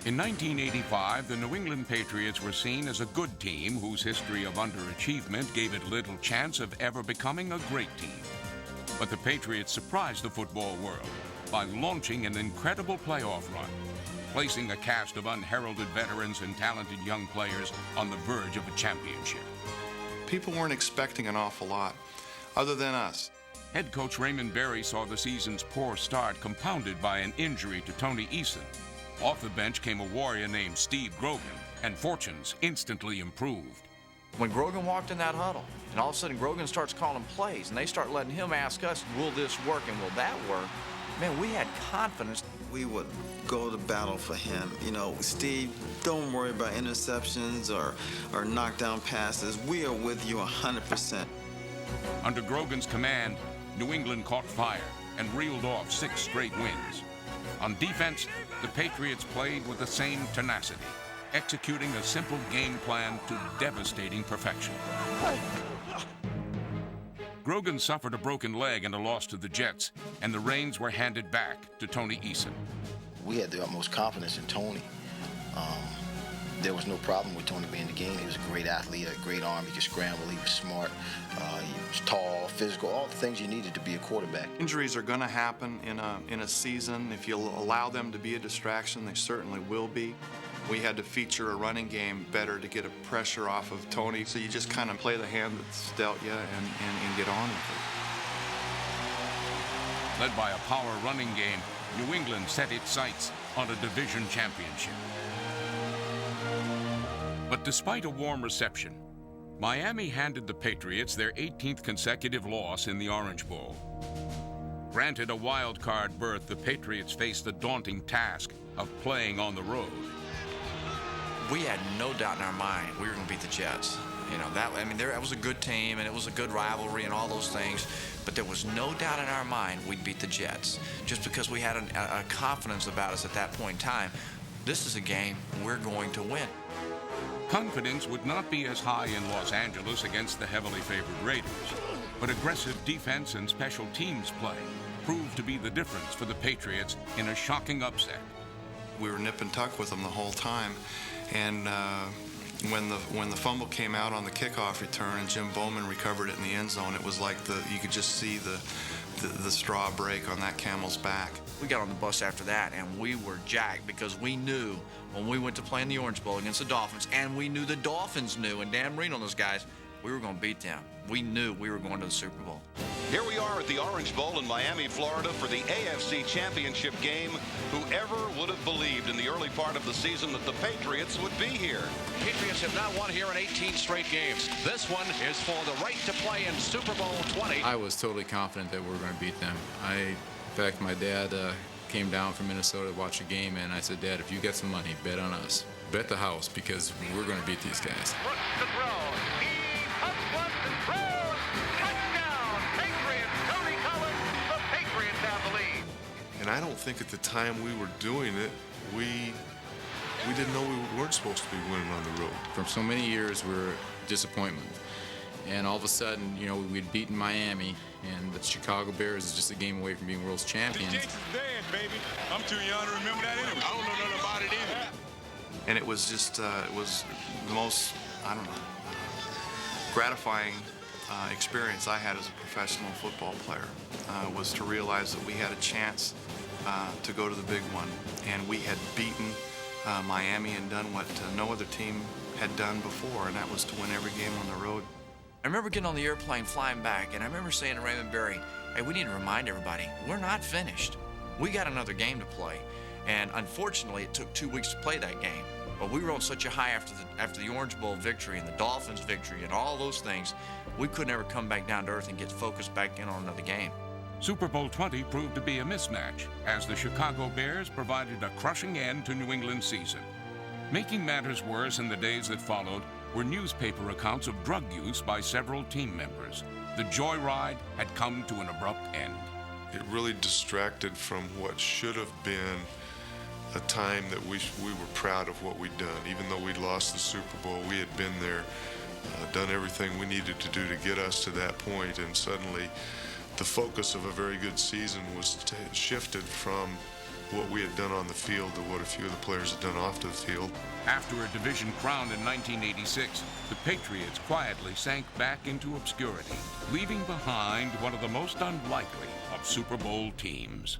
In 1985, the New England Patriots were seen as a good team whose history of underachievement gave it little chance of ever becoming a great team. But the Patriots surprised the football world by launching an incredible playoff run, placing a cast of unheralded veterans and talented young players on the verge of a championship. People weren't expecting an awful lot, other than us. Head coach Raymond Berry saw the season's poor start compounded by an injury to Tony Eason. Off the bench came a warrior named Steve Grogan, and fortunes instantly improved. When Grogan walked in that huddle, and all of a sudden Grogan starts calling plays, and they start letting him ask us, will this work and will that work? Man, we had confidence. We would go to battle for him. You know, Steve, don't worry about interceptions or knockdown passes. We are with you 100%. Under Grogan's command, New England caught fire and reeled off 6 straight wins. On defense, the Patriots played with the same tenacity, executing a simple game plan to devastating perfection. Grogan suffered a broken leg and a loss to the Jets, and the reins were handed back to Tony Eason. We had the utmost confidence in Tony. There was no problem with Tony being in the game. He was a great athlete, a great arm. He could scramble. He was smart. He was tall, physical, all the things you needed to be a quarterback. Injuries are going to happen in a season. If you allow them to be a distraction, they certainly will be. We had to feature a running game better to get a pressure off of Tony. So you just kind of play the hand that's dealt you and get on with it. Led by a power running game, New England set its sights on a division championship. But despite a warm reception, Miami handed the Patriots their 18th consecutive loss in the Orange Bowl. Granted a wild card berth, the Patriots faced the daunting task of playing on the road. We had no doubt in our mind we were going to beat the Jets. You know, that was a good team, and it was a good rivalry and all those things, but there was no doubt in our mind we'd beat the Jets, just because we had a confidence about us at that point in time. This is a game we're going to win. Confidence would not be as high in Los Angeles against the heavily favored Raiders, but aggressive defense and special teams play proved to be the difference for the Patriots in a shocking upset. We were nip and tuck with them the whole time, and when the fumble came out on the kickoff return and Jim Bowman recovered it in the end zone, it was like you could just see the straw break on that camel's back. We got on the bus after that, and we were jacked because we knew when we went to play in the Orange Bowl against the Dolphins, and we knew the Dolphins knew, and Dan Marino and those guys, we were going to beat them. We knew we were going to the Super Bowl. Here we are at the Orange Bowl in Miami, Florida for the AFC Championship game. Whoever would have believed in the early part of the season that the Patriots would be here? Patriots have not won here in 18 straight games. This one is for the right to play in Super Bowl 20. I was totally confident that we were going to beat them. In fact, my dad came down from Minnesota to watch a game, and I said, Dad, if you get some money, bet on us. Bet the house, because we're going to beat these guys. Looks to throw. He pumps one and throws. Touchdown, Patriots. Tony Collins. The Patriots have the lead. And I don't think at the time we were doing it, we didn't know we weren't supposed to be winning on the road. From so many years, we were disappointment. And all of a sudden, you know, we'd beaten Miami, and the Chicago Bears is just a game away from being world's champions. This dance, baby. I'm too young to remember that anyway. I don't know nothing about it either. And it was just, it was the most, gratifying experience I had as a professional football player, was to realize that we had a chance to go to the big one. And we had beaten Miami and done what no other team had done before, and that was to win every game on the road. I remember getting on the airplane flying back, and I remember saying to Raymond Berry, hey, we need to remind everybody, we're not finished. We got another game to play. And unfortunately, it took 2 weeks to play that game. But we were on such a high after the Orange Bowl victory and the Dolphins victory and all those things, we couldn't ever come back down to earth and get focused back in on another game. Super Bowl 20 proved to be a mismatch, as the Chicago Bears provided a crushing end to New England's season. Making matters worse in the days that followed were newspaper accounts of drug use by several team members. The joyride had come to an abrupt end. It really distracted from what should have been a time that we were proud of what we'd done. Even though we'd lost the Super Bowl, we had been there, done everything we needed to do to get us to that point, and suddenly the focus of a very good season was shifted from what we had done on the field to what a few of the players had done off the field. After a division crown in 1986, the Patriots quietly sank back into obscurity, leaving behind one of the most unlikely of Super Bowl teams.